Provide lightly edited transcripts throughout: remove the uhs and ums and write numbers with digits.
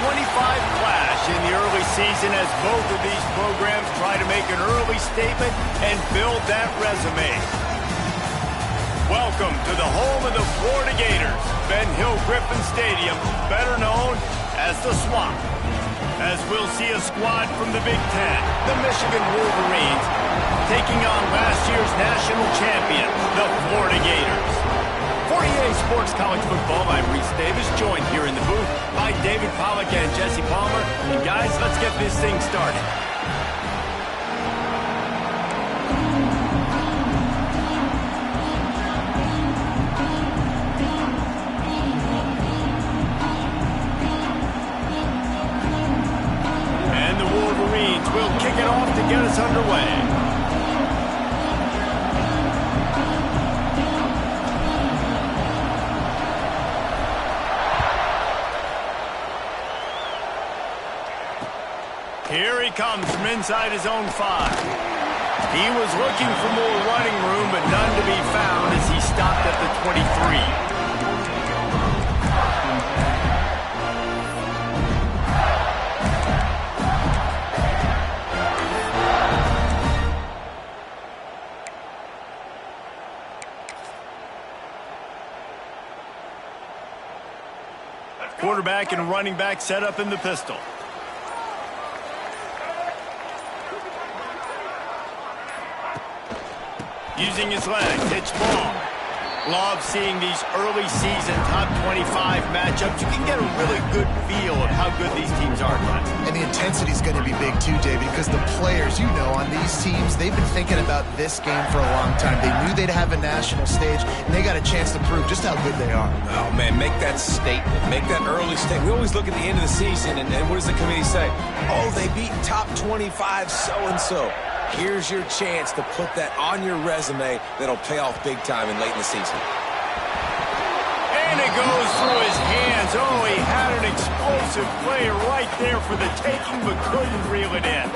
clash in the early season as both of these programs try to make an early statement and build that resume. Welcome to the home of the Florida Gators, Ben Hill Griffin Stadium, better known as the Swamp. As we'll see a squad from the Big Ten, the Michigan Wolverines, taking on last year's national champion, the Florida Gators. For EA Sports College Football, I'm Reese Davis, joined here in the booth by David Pollack and Jesse Palmer. And guys, let's get this thing started. And the Wolverines will kick it off to get us underway. Here he comes from inside his own 5. He was looking for more running room, but none to be found as he stopped at the 23. Quarterback and running back set up in the pistol. Using his leg, pitch ball. Love seeing these early season top 25 matchups. You can get a really good feel of how good these teams are, guys. And the intensity is going to be big too, David, because the players, you know, on these teams, they've been thinking about this game for a long time. They knew they'd have a national stage, and they got a chance to prove just how good they are. Oh, man, make that statement. Make that early statement. We always look at the end of the season, and what does the committee say? Oh, they beat top 25 so-and-so. Here's your chance to put that on your resume that'll pay off big time and late in the season. And it goes through his hands. Oh, he had an explosive play right there for the taking, but couldn't reel it in.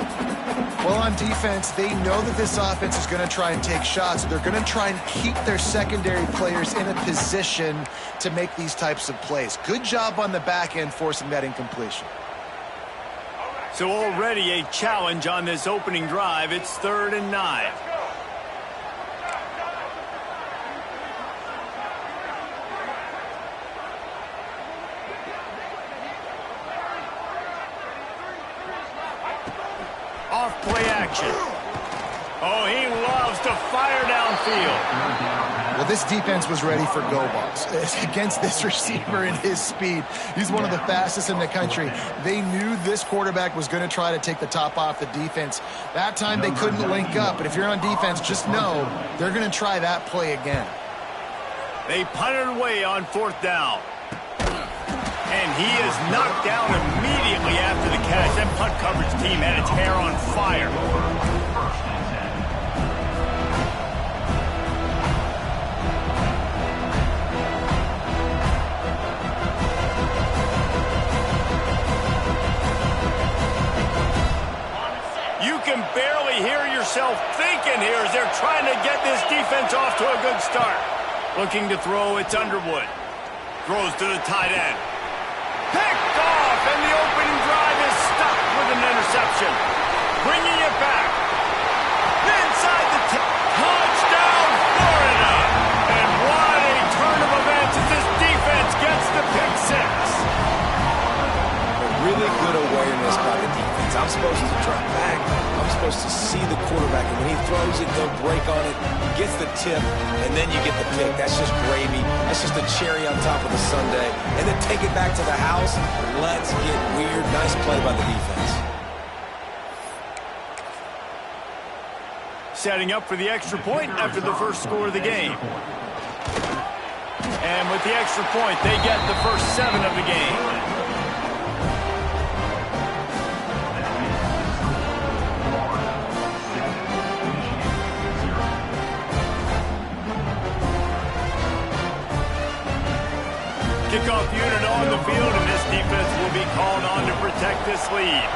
Well, on defense, they know that this offense is going to try and take shots. They're going to try and keep their secondary players in a position to make these types of plays. Good job on the back end forcing that incompletion. So already a challenge on this opening drive. It's 3rd and 9. Off play action. Oh, he loves to fire downfield. Well, this defense was ready for go balls. Against this receiver and his speed, he's one of the fastest in the country. They knew this quarterback was going to try to take the top off the defense. That time they couldn't link up, but if you're on defense, just know they're going to try that play again. They punted away on 4th down. And he is knocked down immediately after the catch. That punt coverage team had its hair on fire. You can barely hear yourself thinking here as they're trying to get this defense off to a good start. Looking to throw, it's Underwood. Throws to the tight end. Picked off, and the opening drive is stopped with an interception. Bringing it back. Inside the touchdown, Florida. And what a turn of events as this defense gets the pick 6. Really good awareness by the defense. I'm supposed to drop back. I'm supposed to see the quarterback. And when he throws it, they'll break on it, gets the tip, and then you get the pick. That's just gravy. That's just a cherry on top of the sundae. And then take it back to the house. Let's get weird. Nice play by the defense. Setting up for the extra point after the first score of the game. And with the extra point, they get the first 7 of the game. Kickoff unit on the field, and this defense will be called on to protect this lead.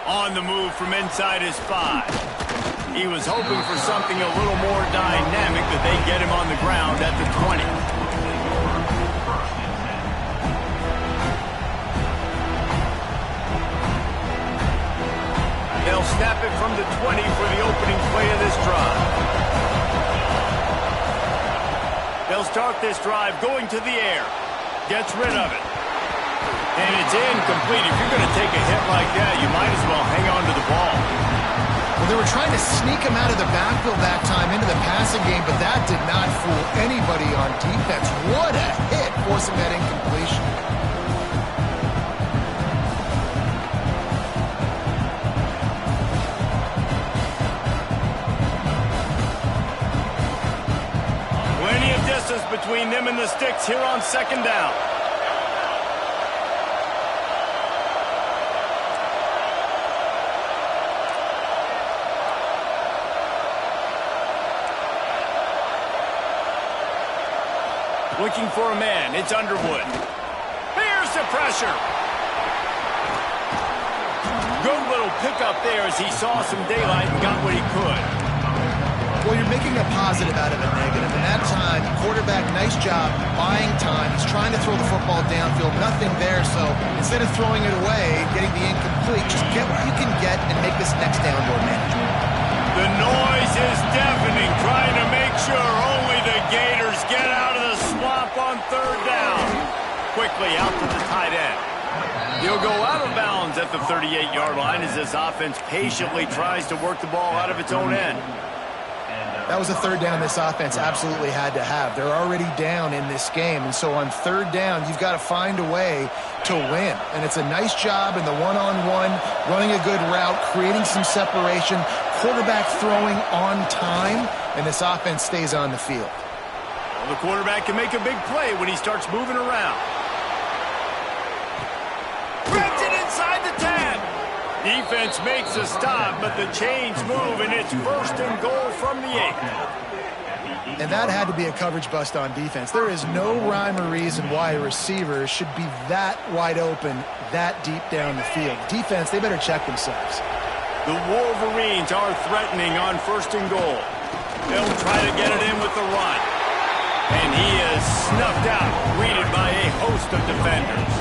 On the move from inside his 5. He was hoping for something a little more dynamic, but they get him on the ground at the 20. They'll snap it from the 20 for the opening play of this drive. They'll start this drive going to the air. Gets rid of it. And it's incomplete. If you're going to take a hit like that, you might as well hang on to the ball. Well, they were trying to sneak him out of the backfield that time into the passing game, but that did not fool anybody on defense. What a hit, forcing that incompletion. Plenty of distance between them and the sticks here on second down. Looking for a man. It's Underwood. Here's the pressure. Good little pickup there as he saw some daylight and got what he could. Well, you're making a positive out of a negative. And that time, quarterback, nice job buying time. He's trying to throw the football downfield. Nothing there. So instead of throwing it away, getting the incomplete, just get what you can get and make this next down more manageable. The noise is deafening, trying to make sure only the Gators get out of the swamp on third down. Quickly out to the tight end. He'll go out of bounds at the 38-yard line as this offense patiently tries to work the ball out of its own end. That was a third down this offense absolutely had to have. They're already down in this game, and so on third down, you've got to find a way to win. And it's a nice job in the one-on-one, running a good route, creating some separation, quarterback throwing on time, and this offense stays on the field. Well, the quarterback can make a big play when he starts moving around. Grabs it inside the 10. Defense makes a stop, but the chains move, and it's first and goal from the 8. And that had to be a coverage bust on defense. There is no rhyme or reason why a receiver should be that wide open, that deep down the field. Defense, they better check themselves. The Wolverines are threatening on first and goal. They'll try to get it in with the run. And he is snuffed out, greeted by a host of defenders.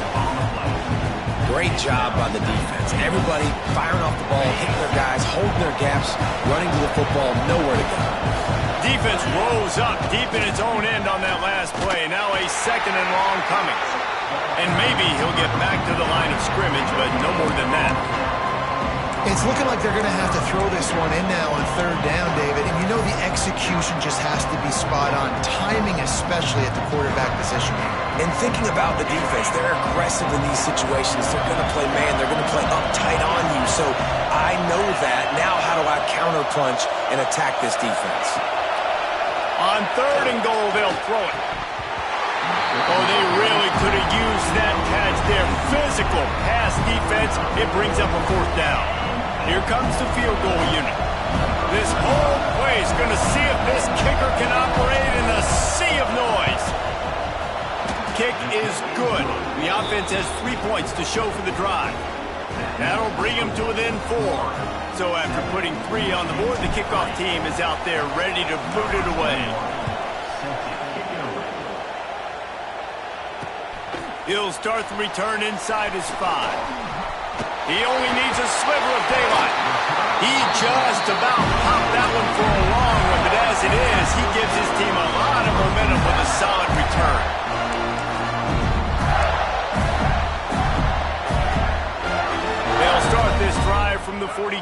Great job by the defense. Everybody firing off the ball, hitting their guys, holding their gaps, running to the football, nowhere to go. Defense rose up deep in its own end on that last play. Now a second and long coming. And maybe he'll get back to the line of scrimmage, but no more than that. It's looking like they're going to have to throw this one in now on third down, David. And you know the execution just has to be spot on. Timing especially at the quarterback position. And thinking about the defense, they're aggressive in these situations. They're going to play man. They're going to play up tight on you. So I know that. Now how do I counterpunch and attack this defense? On third and goal, they'll throw it. Oh, they really could have used that catch there. Physical pass defense. It brings up a fourth down. Here comes the field goal unit. This whole play is going to see if this kicker can operate in a sea of noise. Kick is good. The offense has 3 points to show for the drive. That'll bring him to within 4. So after putting 3 on the board, the kickoff team is out there ready to boot it away. He'll start the return inside his 5. He only needs a sliver of daylight. He just about popped that one for a long one, but as it is, he gives his team a lot of momentum with a solid return. They'll start this drive from the 42.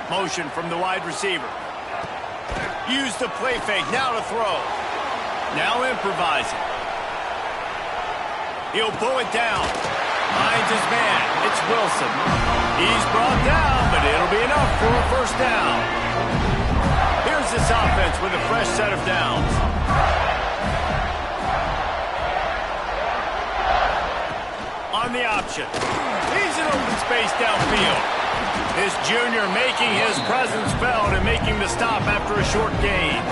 Motion from the wide receiver. Use the play fake, now to throw. Now improvising. He'll pull it down. Finds his man. It's Wilson. He's brought down, but it'll be enough for a first down. Here's this offense with a fresh set of downs. On the option. He's in open space downfield. This junior making his presence felt and making the stop after a short gain.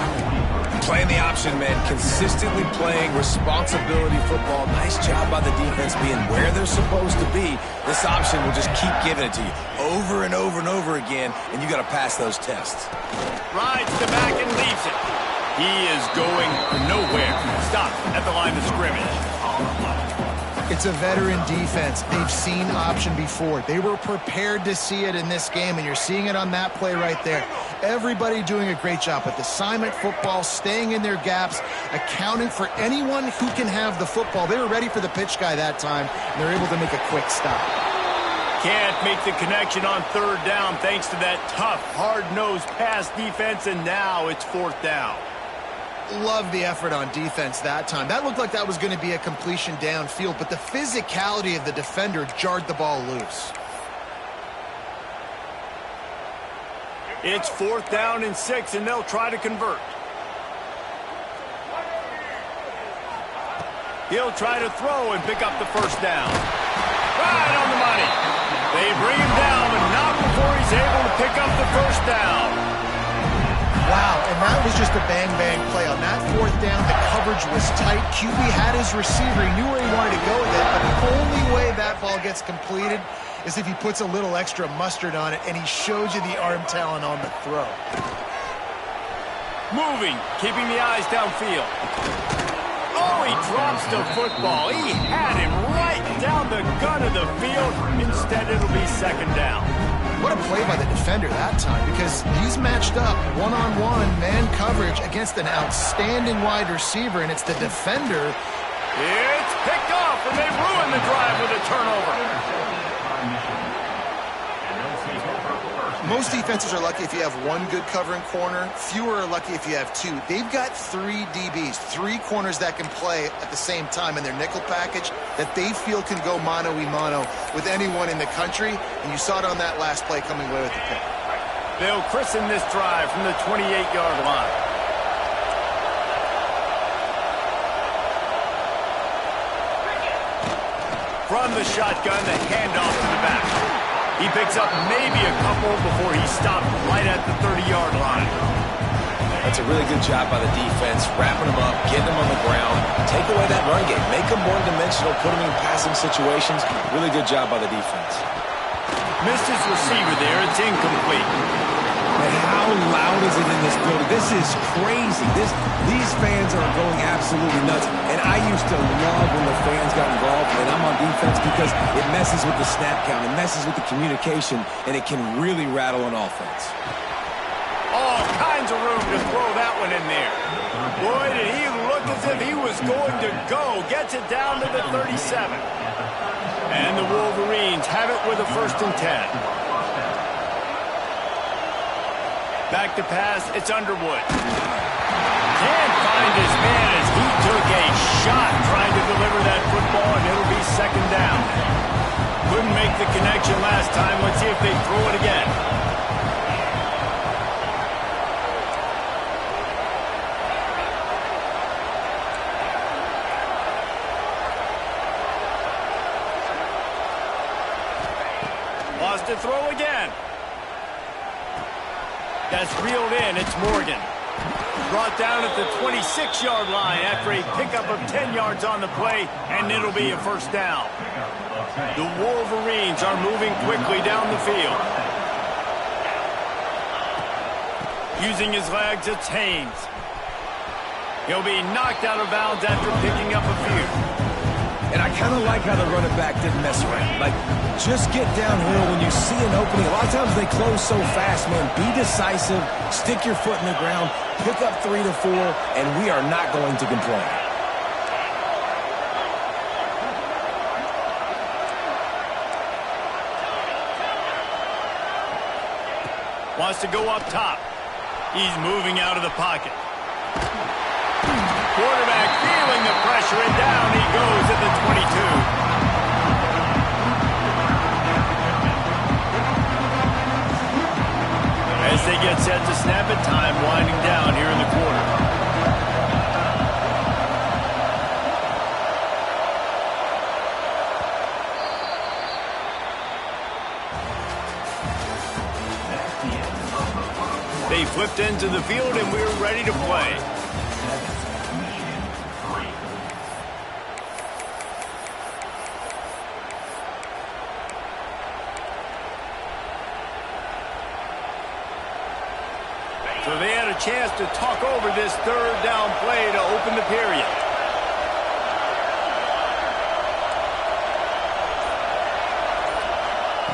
Playing the option, man. Consistently playing responsibility football. Nice job by the defense being where they're supposed to be. This option will just keep giving it to you over and over and over again, and you got to pass those tests. Rides the back and leaves it. He is going nowhere. Stop at the line of scrimmage. It's a veteran defense. They've seen option before. They were prepared to see it in this game, and you're seeing it on that play right there. Everybody doing a great job with assignment football, staying in their gaps, accounting for anyone who can have the football. They were ready for the pitch guy that time, and they're able to make a quick stop. Can't make the connection on third down thanks to that tough, hard-nosed pass defense, and now it's fourth down. Love the effort on defense that time. That looked like that was going to be a completion downfield, but the physicality of the defender jarred the ball loose. It's fourth down and 6, and they'll try to convert. He'll try to throw and pick up the first down. Right on the money. They bring him down, but not before he's able to pick up the first down. Wow, and that was just a bang-bang play. On that fourth down, the coverage was tight. QB had his receiver. He knew where he wanted to go with it, but the only way that ball gets completed is if he puts a little extra mustard on it, and he shows you the arm talent on the throw. Moving, keeping the eyes downfield. Oh, he drops the football. He had him right down the gun of the field. Instead, it'll be second down. What a play by the defender that time, because he's matched up one-on-one man coverage against an outstanding wide receiver, and it's the defender. It's picked off, and they ruin the drive with a turnover. Most defenses are lucky if you have one good covering corner. Fewer are lucky if you have two. They've got 3 DBs, 3 corners that can play at the same time in their nickel package that they feel can go mano-a-mano with anyone in the country, and you saw it on that last play coming away with the pick. They'll christen this drive from the 28-yard line. From the shotgun, the handoff to the back. He picks up maybe a couple before he stopped right at the 30-yard line. That's a really good job by the defense, wrapping him up, getting him on the ground, take away that run game, make him one-dimensional, put him in passing situations. Really good job by the defense. Missed his receiver there. It's incomplete. But how loud is it in this building? This is crazy. These fans are going absolutely nuts. And I used to love when the fans got involved, and I'm on defense because it messes with the snap count, it messes with the communication, and it can really rattle an offense. All kinds of room to throw that one in there. Boy, did he look as if he was going to go. Gets it down to the 37. And the Wolverines have it with a 1st and 10. Back to pass, it's Underwood. Can't find his man as he took a shot trying to deliver that football, and it'll be second down. Couldn't make the connection last time. Let's see if they throw it again. Lost to throw again. That's reeled in. It's Morgan. Brought down at the 26-yard line after a pickup of 10 yards on the play, and it'll be a 1st down. The Wolverines are moving quickly down the field. Using his legs, it's Haynes. He'll be knocked out of bounds after picking up a few. And I kind of like how the running back didn't mess around. Like, just get downhill when you see an opening. A lot of times they close so fast, man. Be decisive, stick your foot in the ground, pick up 3 to 4, and we are not going to complain. Wants to go up top. He's moving out of the pocket. Quarterback feeling the pressure, and down he goes at the 22. As they get set to snap it, time winding down here in the quarter. They flipped into the field, and we're ready to play. So they had a chance to talk over this 3rd down play to open the period.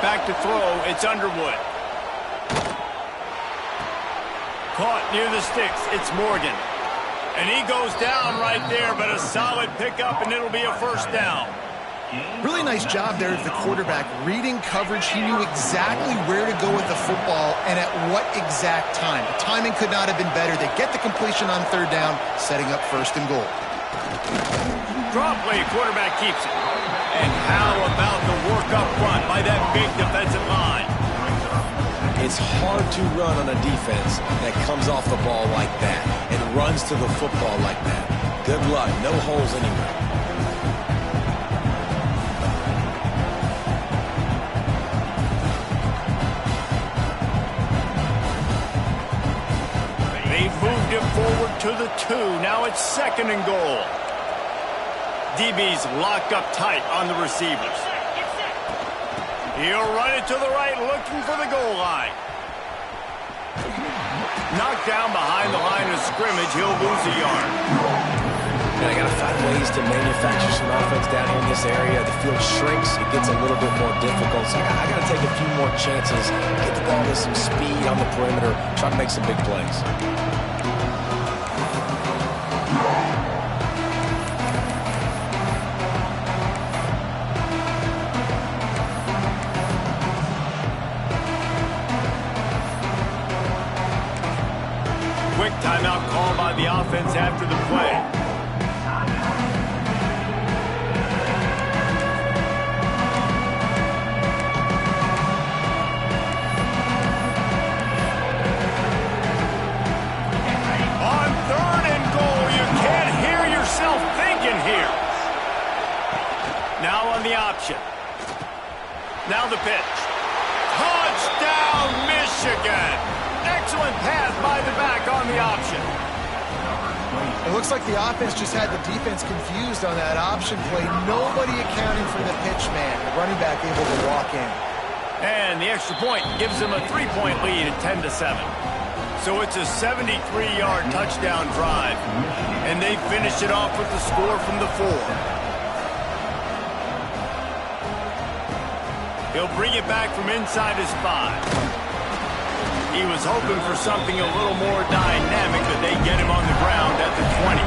Back to throw, it's Underwood. Caught near the sticks, it's Morgan. And he goes down right there, but a solid pickup, and it'll be a first down. Really nice job there of the quarterback. Reading coverage, he knew exactly where to go with the football and at what exact time. The timing could not have been better. They get the completion on third down, setting up first and goal. Draw play, quarterback keeps it. And how about the work up front by that big defensive line? It's hard to run on a defense that comes off the ball like that and runs to the football like that. Good luck. No holes anywhere. They've moved it forward to the 2. Now it's second and goal. DB's locked up tight on the receivers. He'll run it to the right, looking for the goal line. Knocked down behind the line of scrimmage, he'll lose a yard. And I got to find ways to manufacture some offense down here in this area. The field shrinks, it gets a little bit more difficult. So I got to take a few more chances, get the ball with some speed on the perimeter, try to make some big plays. Quick timeout call by the offense after the play. On third and goal, you can't hear yourself thinking here. Now on the option. Now the pitch. Touchdown, Michigan! Excellent pass by the back on the option. It looks like the offense just had the defense confused on that option play. Nobody accounting for the pitch man. The running back able to walk in. And the extra point gives them a 3-point lead at 10-7. So it's a 73-yard touchdown drive. And they finish it off with the score from the 4. He'll bring it back from inside his 5. He was hoping for something a little more dynamic, but they get him on the ground at the 20.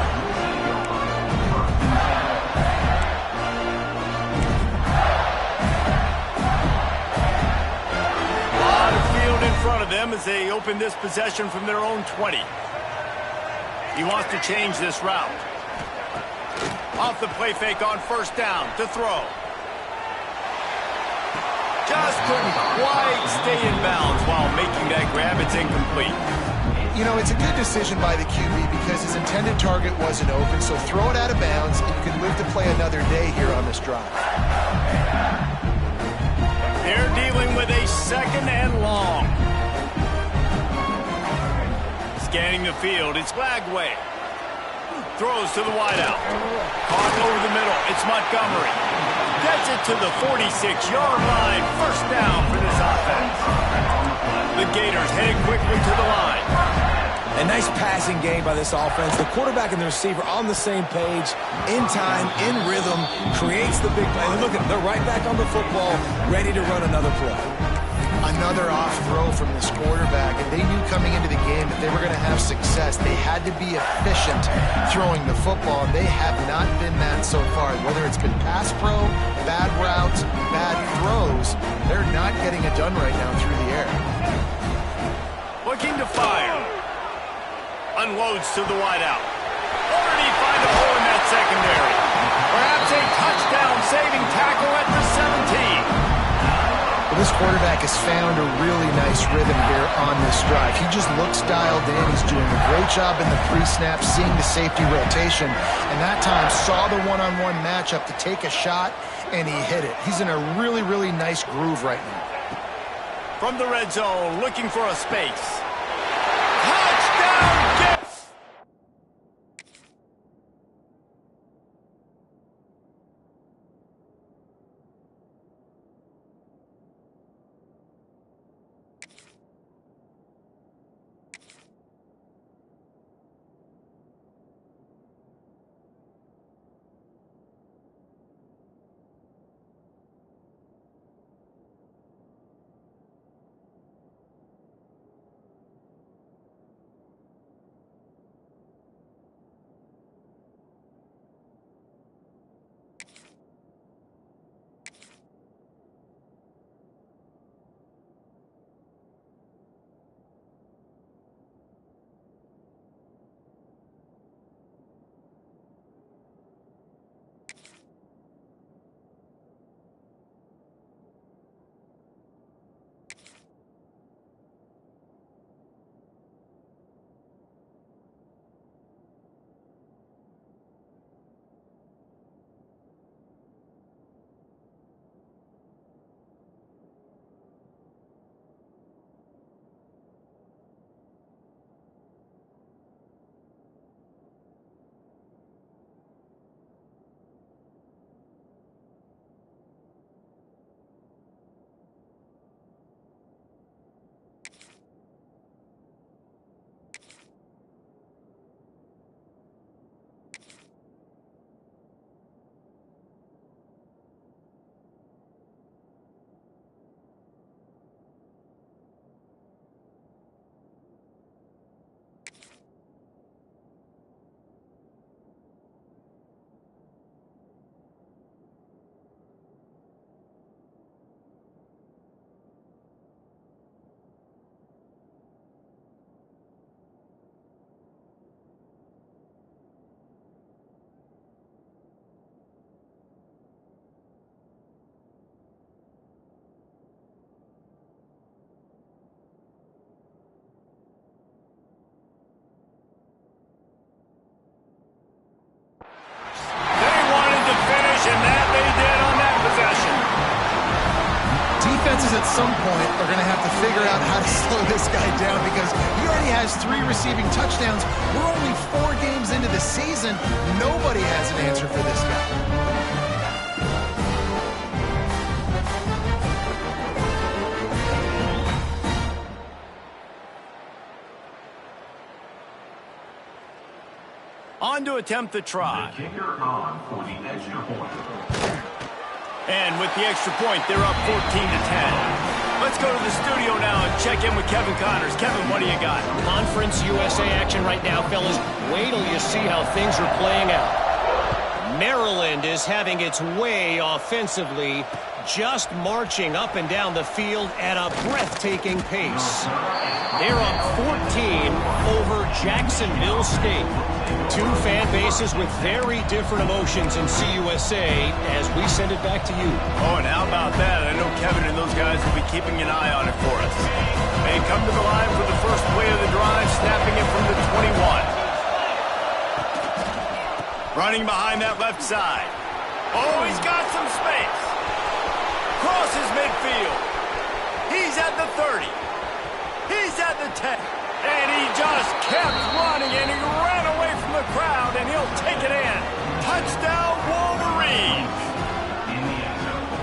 A lot of field in front of them as they open this possession from their own 20. He wants to change this route. Off the play fake on first down to throw. Just couldn't quite stay in bounds while making that grab. It's incomplete. You know, it's a good decision by the QB because his intended target wasn't open, so throw it out of bounds, and you can live to play another day here on this drive. They're dealing with a second and long. Scanning the field, it's Lagway. Throws to the wideout. Caught over the middle, it's Montgomery. Gets it to the 46-yard line. First down for this offense. The Gators headed quickly to the line. A nice passing game by this offense. The quarterback and the receiver on the same page, in time, in rhythm, creates the big play. And look, they're right back on the football, ready to run another play. Another off throw from this quarterback, and they knew coming into the game that they were going to have success. They had to be efficient throwing the football. They have not been that so far. Whether it's been pass pro, bad routes, bad throws, they're not getting it done right now through the air. Looking to fire. Unloads to the wideout. Or did he find a hole in that secondary? Perhaps a touchdown-saving tackle at the 17. Well, this quarterback has found a really nice rhythm here on this drive. He just looks dialed in. He's doing a great job in the pre-snap, seeing the safety rotation, and that time saw the one-on-one matchup to take a shot, and he hit it. He's in a really, really nice groove right now. From the red zone, looking for a space. Touchdown! some point, are going to have to figure out how to slow this guy down because he already has 3 receiving touchdowns. We're only 4 games into the season. Nobody has an answer for this guy. On to attempt the try. And with the extra point, they're up 14-10. Let's go to the studio now and check in with Kevin Connors. Kevin, what do you got? Conference USA action right now, fellas. Wait till you see how things are playing out. Maryland is having its way offensively, just marching up and down the field at a breathtaking pace. They're up 14 over Jacksonville State. 2 fan bases with very different emotions in CUSA as we send it back to you. Oh, and how about that? I know Kevin and those guys will be keeping an eye on it for us. They come to the line for the first play of the drive, snapping it from the 21. Running behind that left side. Oh, he's got some space. Crosses midfield. He's at the 30. He's at the 10. And he just kept running, and he ran away from the crowd, and he'll take it in. Touchdown, Wolverine!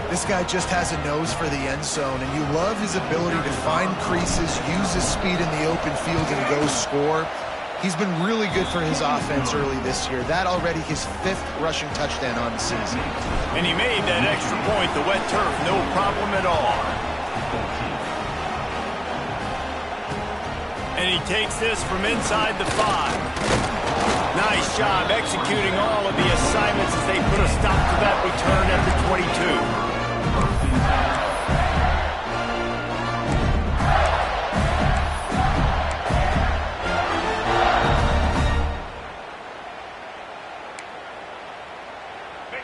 This guy just has a nose for the end zone, and you love his ability to find creases, use his speed in the open field, and go score. He's been really good for his offense early this year. That already his 5th rushing touchdown on the season. And he made that extra point, the wet turf, no problem at all. And he takes this from inside the 5. Nice job executing all of the assignments as they put a stop to that return at the 22.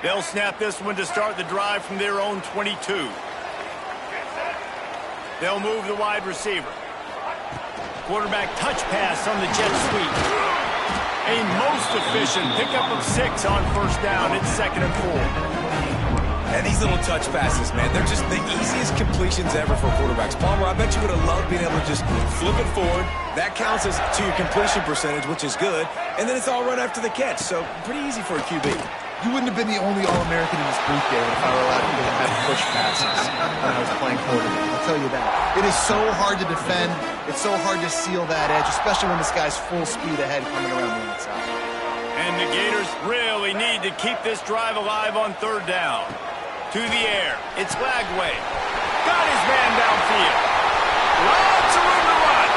They'll snap this one to start the drive from their own 22. They'll move the wide receiver. Quarterback touch pass on the jet sweep. A most efficient pickup of 6 on first down. It's 2nd and 4. And these little touch passes, man, they're just the easiest completions ever for quarterbacks. Palmer, I bet you would have loved being able to just flip it forward. That counts as to your completion percentage, which is good. And then it's all right after the catch. So pretty easy for a QB. You wouldn't have been the only All-American in this booth, David, if I were allowed to have push passes when I was playing quarterback. I'll tell you that. It is so hard to defend. It's so hard to seal that edge, especially when this guy's full speed ahead coming around the inside. And the Gators really need to keep this drive alive on 3rd down. To the air. It's Lagway. Got his man downfield. Lots of room to run.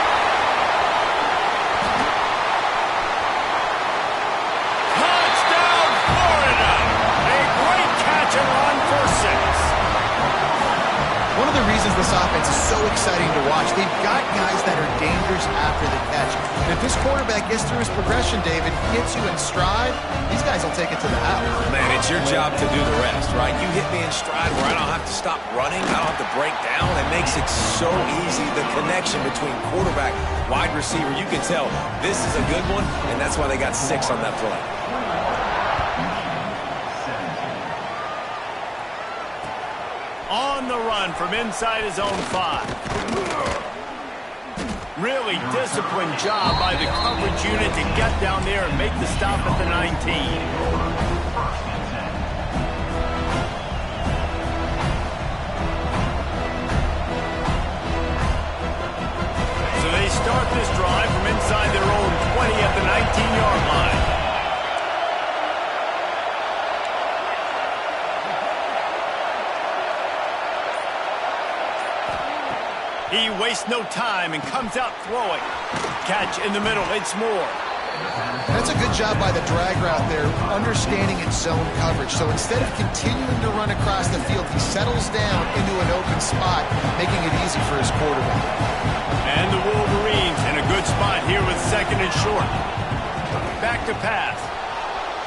Touchdown, Florida. A great catch and run for 6. One of the reasons this offense is so exciting to watch, they've got guys that are dangerous after the catch. And if this quarterback gets through his progression, David, gets you in stride, these guys will take it to the house. Man, it's your job to do the rest, right? You hit me in stride where I don't have to stop running. I don't have to break down. It makes it so easy, the connection between quarterback, wide receiver. You can tell this is a good one, and that's why they got 6 on that play. On the run from inside his own 5. Really disciplined job by the coverage unit to get down there and make the stop at the 19. So they start this drive from inside their own 20 at the 19-yard line. He wastes no time and comes out throwing. Catch in the middle. It's Moore. That's a good job by the drag route there, understanding its zone coverage. So instead of continuing to run across the field, he settles down into an open spot, making it easy for his quarterback. And the Wolverines in a good spot here with 2nd and short. Back to pass.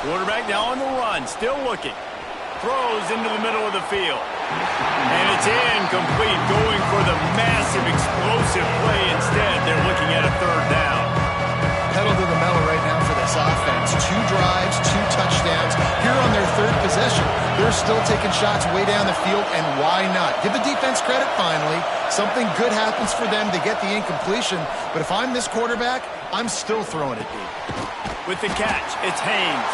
Quarterback now on the run, still looking. Throws into the middle of the field. And it's incomplete, going for the massive, explosive play instead. They're looking at a 3rd down. Pedal to the metal right now for this offense. 2 drives, 2 touchdowns. Here on their 3rd possession, they're still taking shots way down the field, and why not? Give the defense credit finally. Something good happens for them. They get the incompletion, but if I'm this quarterback, I'm still throwing it deep. With the catch, it's Haynes.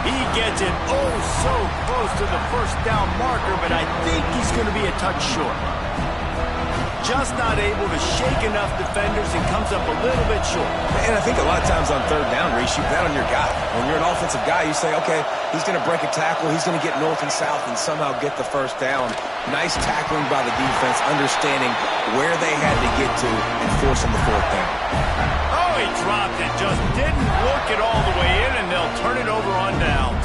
He gets it oh so close to the first down marker, but I think he's going to be a touch short. Just not able to shake enough defenders and comes up a little bit short. And I think a lot of times on third down, Reese, you bet on your guy. When you're an offensive guy, you say, okay, he's going to break a tackle, he's going to get north and south and somehow get the first down. Nice tackling by the defense, understanding where they had to get to and forcing the fourth down. Oh, he dropped it. Just didn't look it all the way in, and they'll turn it over on downs.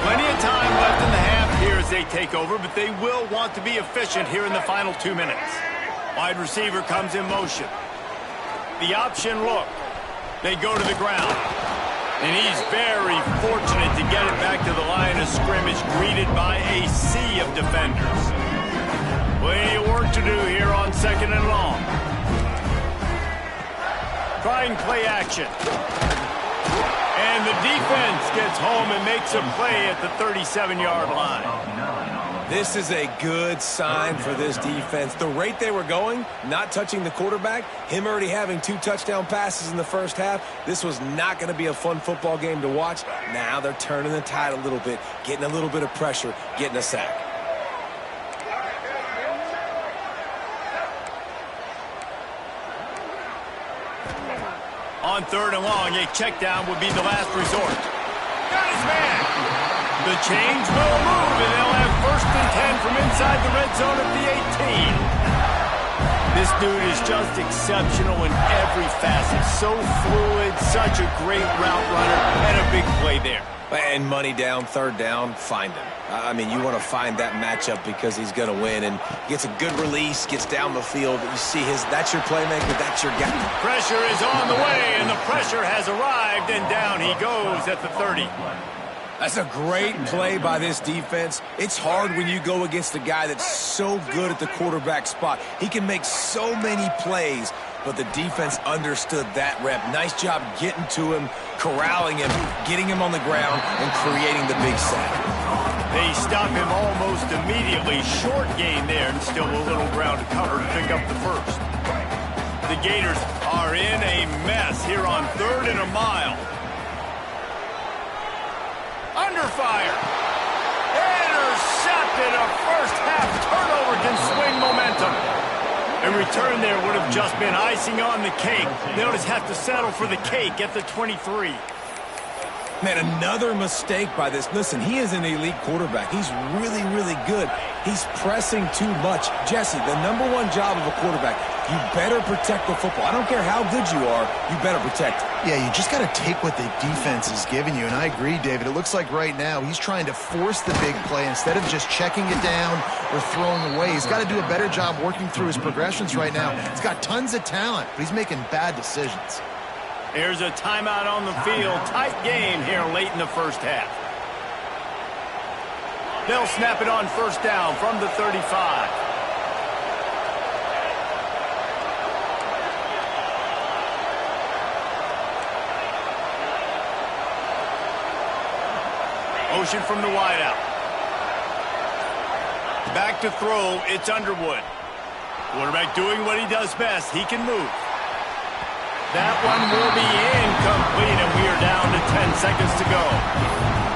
Plenty of time left in the half here as they take over, but they will want to be efficient here in the final 2 minutes. Wide receiver comes in motion. The option look. They go to the ground. And he's very fortunate to get it back to the line of scrimmage, greeted by a sea of defenders. Plenty of work to do here on 2nd and long. Trying play action. And the defense gets home and makes a play at the 37-yard line. This is a good sign for this defense. The rate they were going, not touching the quarterback, him already having 2 touchdown passes in the first half, this was not going to be a fun football game to watch. Now they're turning the tide a little bit, getting a little bit of pressure, getting a sack. On 3rd and long, a check down would be the last resort. Got his man. The change will move, and they'll have 1st and 10 from inside the red zone at the 18. This dude is just exceptional in every facet. So fluid, such a great route runner, and a big play there. And money down, 3rd down, find him. I mean, you want to find that matchup because he's going to win and gets a good release, gets down the field. You see that's your playmaker, that's your guy. Pressure is on the way, and the pressure has arrived, and down he goes at the 30. That's a great play by this defense. It's hard when you go against a guy that's so good at the quarterback spot. He can make so many plays, but the defense understood that rep. Nice job getting to him, corralling him, getting him on the ground, and creating the big sack. They stop him almost immediately. Short gain there, and still a little ground to cover to pick up the first. The Gators are in a mess here on 3rd and a mile. Under fire. Intercepted. A first-half turnover can swing momentum. A return there would have just been icing on the cake. They'll just have to settle for the cake at the 23. Man, another mistake by this. Listen, he is an elite quarterback. He's really, really good. He's pressing too much. Jesse, the #1 job of a quarterback, you better protect the football. I don't care how good you are, you better protect it. Yeah, you just got to take what the defense is giving you, and I agree, David. It looks like right now he's trying to force the big play instead of just checking it down or throwing away. He's got to do a better job working through his progressions right now. He's got tons of talent, but he's making bad decisions. Here's a timeout on the field. Tight game here late in the first half. They'll snap it on 1st down from the 35. Motion from the wideout. Back to throw. It's Underwood. Quarterback doing what he does best. He can move. That one will be incomplete, and we are down to 10 seconds to go.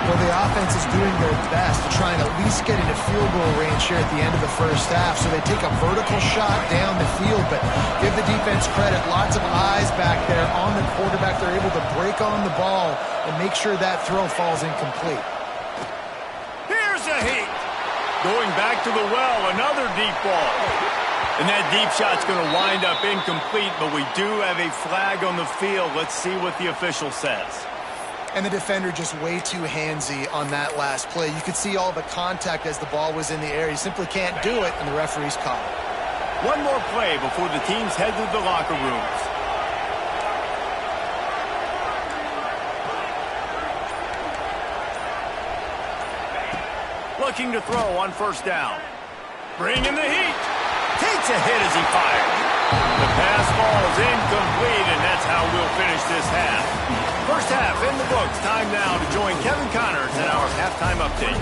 Well, the offense is doing their best to try and at least get into field goal range here at the end of the first half. So they take a vertical shot down the field, but give the defense credit. Lots of eyes back there on the quarterback. They're able to break on the ball and make sure that throw falls incomplete. Here's a heat. Going back to the well, another deep ball. And that deep shot's going to wind up incomplete, but we do have a flag on the field. Let's see what the official says. And the defender just way too handsy on that last play. You could see all the contact as the ball was in the air. He simply can't do it, and the referee's caught it. One more play before the teams head to the locker rooms. Looking to throw on 1st down. Bringing the heat. Takes a hit as he fires. The pass falls incomplete, and that's how we'll finish this half. First half in the books. Time now to join Kevin Connors in our halftime update.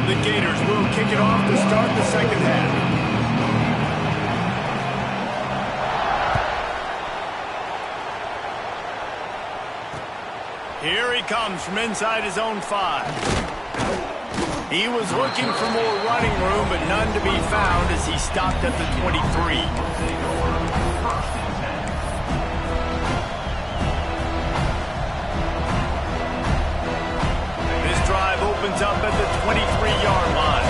The Gators will kick it off to start the second half. Here he comes from inside his own 5. He was looking for more running room, but none to be found as he stopped at the 23. This drive opens up at the 23-yard line.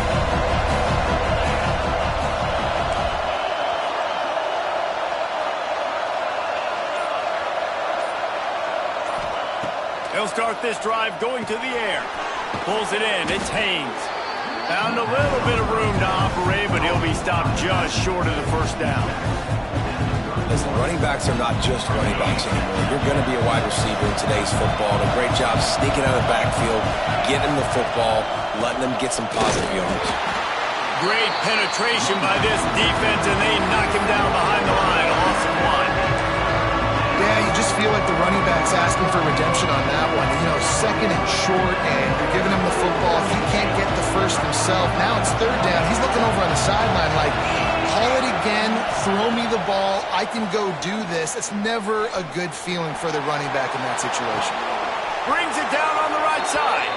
He'll start this drive going to the air. Pulls it in. It's Haynes. Found a little bit of room to operate, but he'll be stopped just short of the first down. Listen, running backs are not just running backs anymore. You're going to be a wide receiver in today's football. And a great job sneaking out of the backfield, getting the football, letting them get some positive yards. Great penetration by this defense, and they knock him down behind the line. A loss of 1. Yeah, you just feel like the running back's asking for redemption on that one. You know, second and short, and you're giving him the football. He can't get the first himself. Now it's third down. He's looking over on the sideline like, call it again, throw me the ball, I can go do this. It's never a good feeling for the running back in that situation. Brings it down on the right side.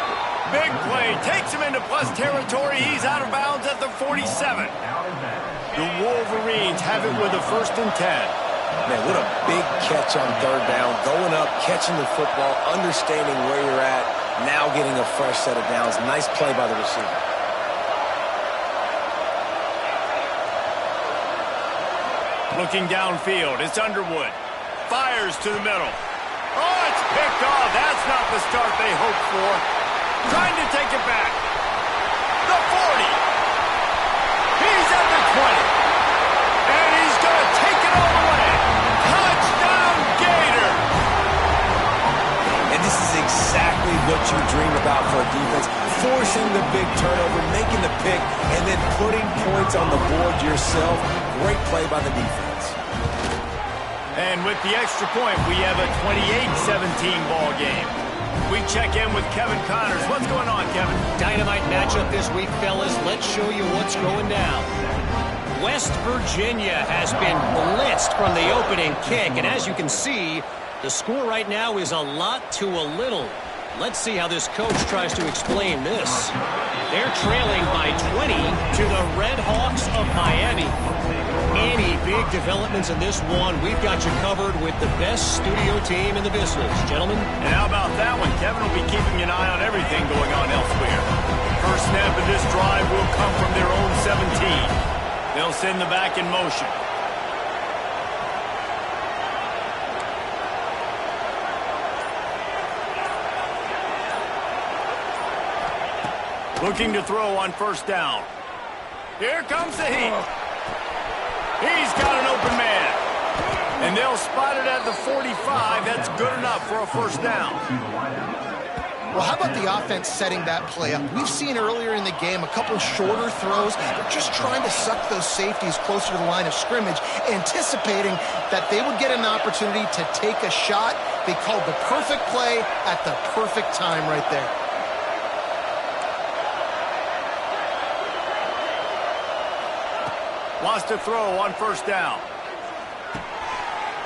Big play, takes him into plus territory. He's out of bounds at the 47. The Wolverines have it with a 1st and 10. Man, what a big catch on third down. Going up, catching the football, understanding where you're at, now getting a fresh set of downs. Nice play by the receiver. Looking downfield, it's Underwood. Fires to the middle. Oh, it's picked off. That's not the start they hoped for. Trying to take it back. The 40. He's at the 20. And he's going to take it all the way. Touchdown, Gator! And this is exactly what you dream about for a defense. Forcing the big turnover, making the pick, and then putting points on the board yourself. Great play by the defense. And with the extra point, we have a 28-17 ball game. We check in with Kevin Connors. What's going on, Kevin? Dynamite matchup this week, fellas. Let's show you what's going down. West Virginia has been blitzed from the opening kick, and as you can see, the score right now is a lot to a little. Let's see how this coach tries to explain this. They're trailing by 20 to the Red Hawks of Miami. Any big developments in this one, we've got you covered with the best studio team in the business. Gentlemen? And how about that one? Kevin will be keeping an eye on everything going on elsewhere. First snap of this drive will come from their own 17. They'll send the back in motion. Looking to throw on first down. Here comes the heat. He's got an open man. And they'll spot it at the 45. That's good enough for a first down. Well, how about the offense setting that play up? We've seen earlier in the game a couple shorter throws. They're just trying to suck those safeties closer to the line of scrimmage, anticipating that they would get an opportunity to take a shot. They called the perfect play at the perfect time right there. Wants to throw on first down.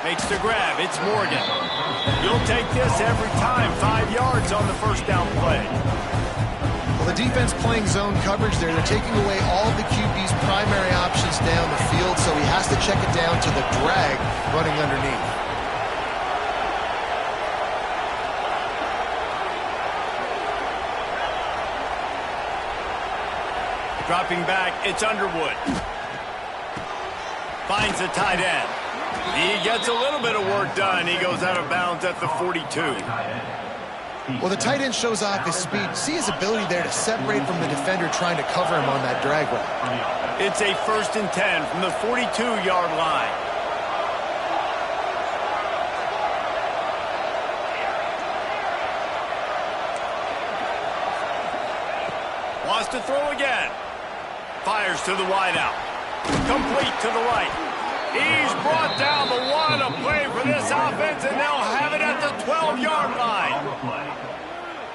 Makes the grab. It's Morgan. You'll take this every time. 5 yards on the first down play. Well, the defense playing zone coverage there. They're taking away all the QB's primary options down the field, so he has to check it down to the drag running underneath. Dropping back, it's Underwood. Finds the tight end. He gets a little bit of work done. He goes out of bounds at the 42. Well, the tight end shows off his speed. See his ability there to separate from the defender trying to cover him on that drag route. It's a 1st and 10 from the 42-yard line. Wants to throw again. Fires to the wideout. Complete to the right. He's brought down the one. A play for this offense, and they'll have it at the 12-yard line.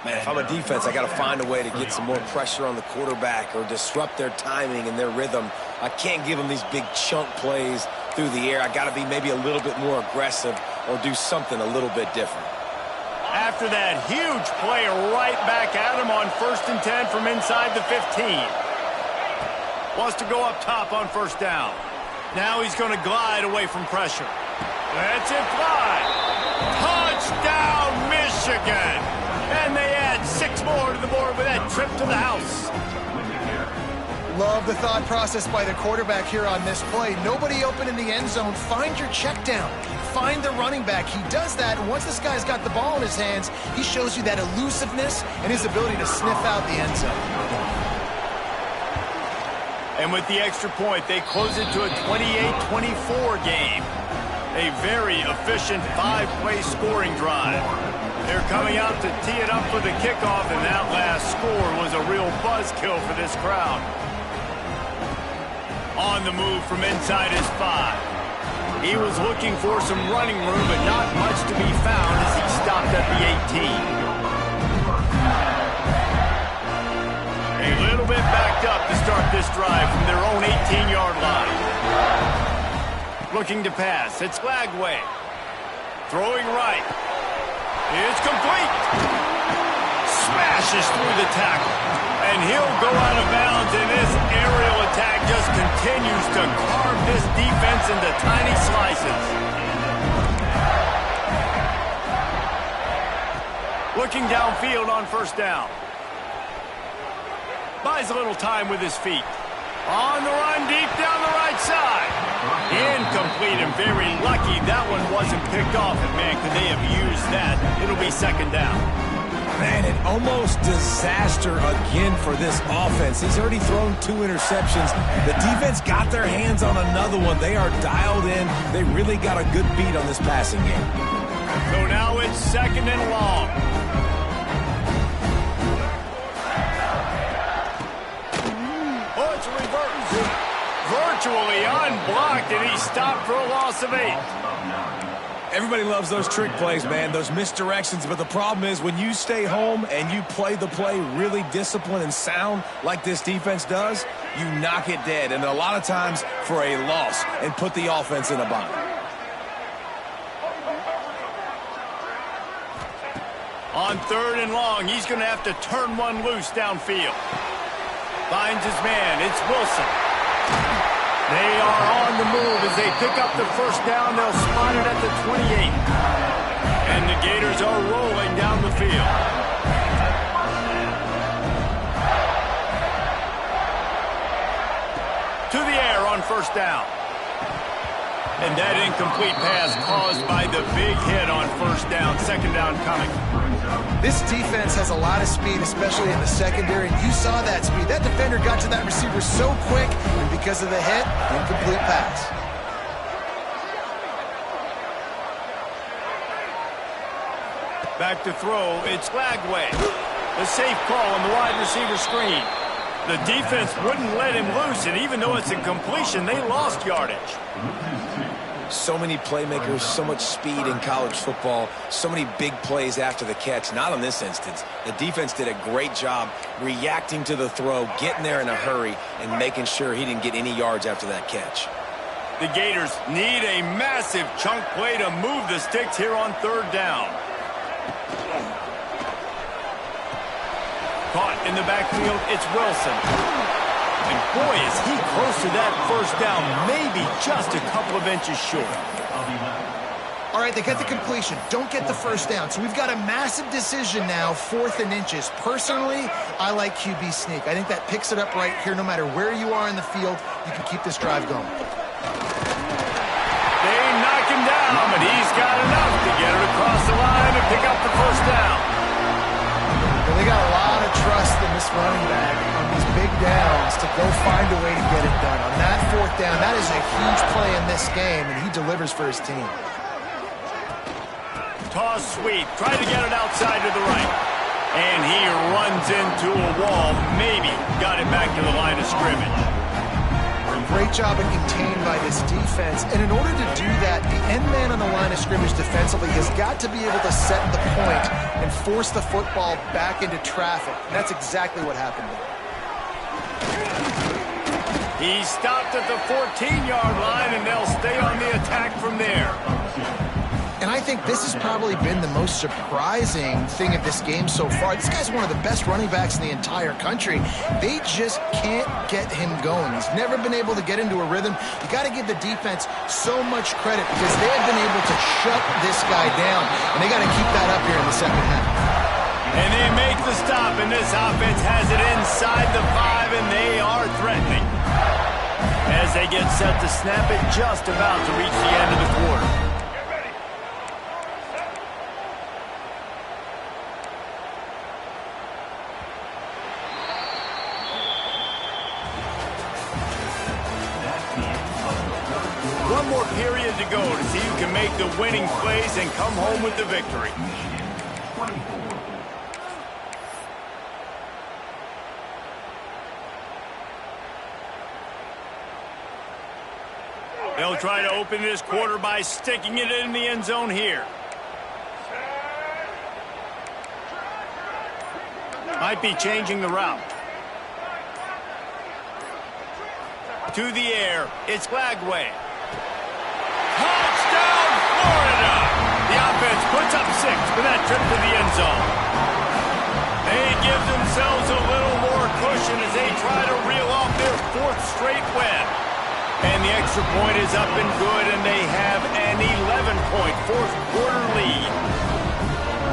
Man, if I'm a defense, I got to find a way to get some more pressure on the quarterback or disrupt their timing and their rhythm. I can't give them these big chunk plays through the air. I got to be maybe a little bit more aggressive or do something a little bit different. After that huge play, right back at him on 1st and 10 from inside the 15. Wants to go up top on 1st down. Now he's going to glide away from pressure. That's it, glide. Touchdown, Michigan. And they add 6 more to the board with that trip to the house. Love the thought process by the quarterback here on this play. Nobody open in the end zone. Find your check down. Find the running back. He does that, and once this guy's got the ball in his hands, he shows you that elusiveness and his ability to sniff out the end zone. And with the extra point, they close it to a 28-24 game. A very efficient 5-play scoring drive. They're coming out to tee it up for the kickoff, and that last score was a real buzzkill for this crowd. On the move from inside his 5. He was looking for some running room, but not much to be found as he stopped at the 18. A little bit backed up to start this drive from their own 18-yard line. Looking to pass. It's Lagway. Throwing right. It's complete. Smashes through the tackle. And he'll go out of bounds, and this aerial attack just continues to carve this defense into tiny slices. Looking downfield on 1st down. Buys a little time with his feet. On the run, deep down the right side. Incomplete, and very lucky that one wasn't picked off. And, man, could they have used that? It'll be 2nd down. Man, an almost disaster again for this offense. He's already thrown 2 interceptions. The defense got their hands on another one. They are dialed in. They really got a good beat on this passing game. So now it's 2nd and long. Oh, it's a reverse. Virtually unblocked, and he stopped for a loss of 8. Everybody loves those trick plays, man, those misdirections. But the problem is when you stay home and you play the play really disciplined and sound like this defense does, you knock it dead. And a lot of times for a loss and put the offense in a bind. On 3rd and long, he's going to have to turn one loose downfield. Finds his man. It's Wilson. They are on the move as they pick up the 1st down. They'll spot it at the 28. And the Gators are rolling down the field. To the air on 1st down. And that incomplete pass caused by the big hit on 1st down. 2nd down coming. This defense has a lot of speed, especially in the secondary, and you saw that speed. That defender got to that receiver so quick, and because of the hit, incomplete pass. Back to throw, it's Lagway. The safe call on the wide receiver screen. The defense wouldn't let him loose, and even though it's a completion, they lost yardage. So many playmakers, so much speed in college football, so many big plays after the catch. Not in this instance. The defense did a great job reacting to the throw, getting there in a hurry, and making sure he didn't get any yards after that catch. The Gators need a massive chunk play to move the sticks here on 3rd down. Caught in the backfield, it's Wilson. And boy, is he close to that 1st down, maybe just a couple of inches short. All right, they get the completion. Don't get the 1st down. So we've got a massive decision now, 4th and inches. Personally, I like QB sneak. I think that picks it up right here. No matter where you are in the field, you can keep this drive going. They knock him down, but he's got enough to get it across the line and pick up the 1st down. Well, they got a lot of trust in this running back on these big downs to go find a way to get it done. On that 4th down, that is a huge play in this game, and he delivers for his team. Toss sweep. Try to get it outside to the right. And he runs into a wall. Maybe got it back to the line of scrimmage. Great job of contained by this defense. And in order to do that, the end man on the line of scrimmage defensively has got to be able to set the point and force the football back into traffic. And that's exactly what happened there. He stopped at the 14-yard line, and they'll stay on the attack from there. And I think this has probably been the most surprising thing of this game so far. This guy's one of the best running backs in the entire country. They just can't get him going. He's never been able to get into a rhythm. You got to give the defense so much credit because they have been able to shut this guy down, and they got to keep that up here in the second half. And they make the stop, and this offense has it inside the 5, and they are threatening. As they get set to snap it, just about to reach the end of the quarter. One more period to go to see who can make the winning plays and come home with the victory. They'll try to open this quarter by sticking it in the end zone here. Might be changing the route. To the air, it's Lagway. Touchdown, Florida! The offense puts up 6 for that trip to the end zone. They give themselves a little more cushion as they try to reel off their 4th straight win. And the extra point is up and good, and they have an 11-point fourth-quarter lead.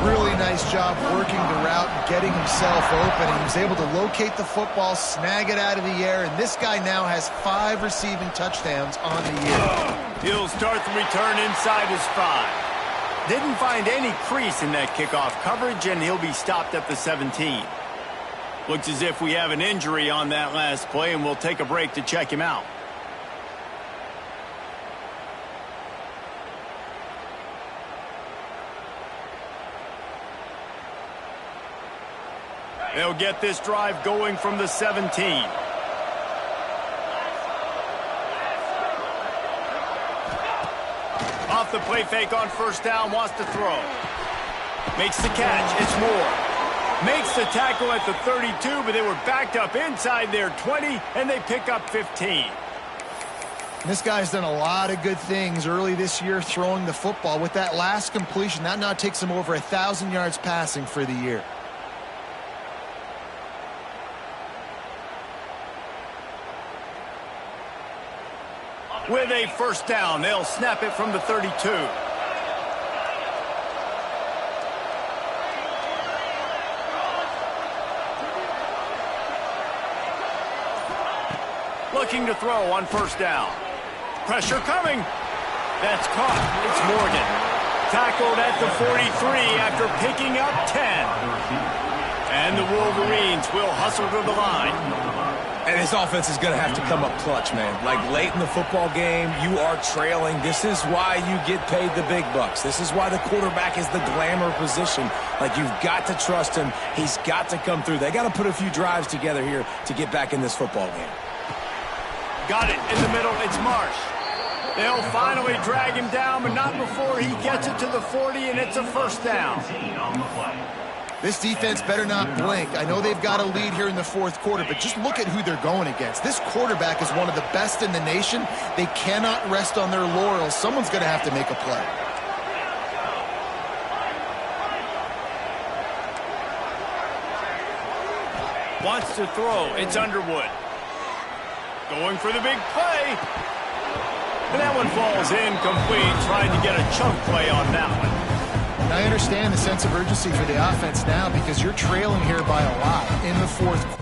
Really nice job working the route and getting himself open. He was able to locate the football, snag it out of the air, and this guy now has 5 receiving touchdowns on the year. He'll start the return inside his 5. Didn't find any crease in that kickoff coverage, and he'll be stopped at the 17. Looks as if we have an injury on that last play, and we'll take a break to check him out. They'll get this drive going from the 17. Off the play fake on first down, wants to throw. Makes the catch, it's Moore. Makes the tackle at the 32, but they were backed up inside their 20, and they pick up 15. This guy's done a lot of good things early this year throwing the football. With that last completion, that now takes him over 1,000 yards passing for the year. With a first down, they'll snap it from the 32. Looking to throw on first down. Pressure coming. That's caught. It's Morgan. Tackled at the 43 after picking up 10. And the Wolverines will hustle to the line. And his offense is going to have to come up clutch, man. Like late in the football game, you are trailing. This is why you get paid the big bucks. This is why the quarterback is the glamour position. Like, you've got to trust him. He's got to come through. They got to put a few drives together here to get back in this football game. Got it in the middle. It's Marsh. They'll finally drag him down, but not before he gets it to the 40, and it's a first down. This defense better not blink. I know they've got a lead here in the 4th quarter, but just look at who they're going against. This quarterback is one of the best in the nation. They cannot rest on their laurels. Someone's going to have to make a play. Wants to throw. It's Underwood. Going for the big play. And that one falls incomplete. Trying to get a chunk play on that one. And I understand the sense of urgency for the offense now because you're trailing here by a lot in the 4th quarter.